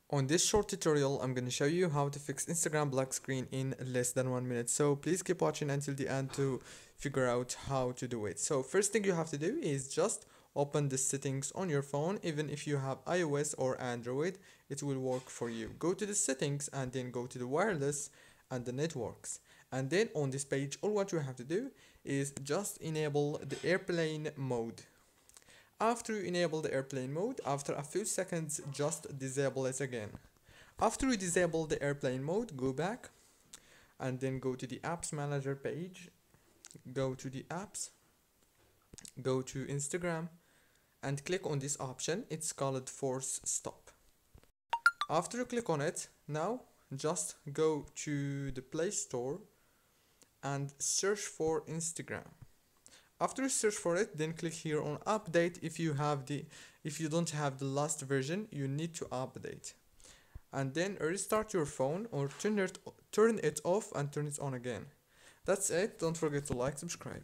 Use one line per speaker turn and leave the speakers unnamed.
On this short tutorial, I'm going to show you how to fix Instagram black screen in less than 1 minute. So please keep watching until the end to figure out how to do it. So first thing you have to do is just open the settings on your phone. Even if you have iOS or Android, it will work for you. Go to the settings and then go to the wireless and the networks. And then on this page, all what you have to do is just enable the airplane mode. After you enable the airplane mode, after a few seconds, just disable it again. After you disable the airplane mode, go back and then go to the apps manager page, go to the apps, go to Instagram and click on this option. It's called force stop. After you click on it, now just go to the Play Store and search for Instagram. After you search for it, then click here on update. If you don't have the last version, you need to update. And then restart your phone or turn it off and turn it on again. That's it. Don't forget to like, subscribe.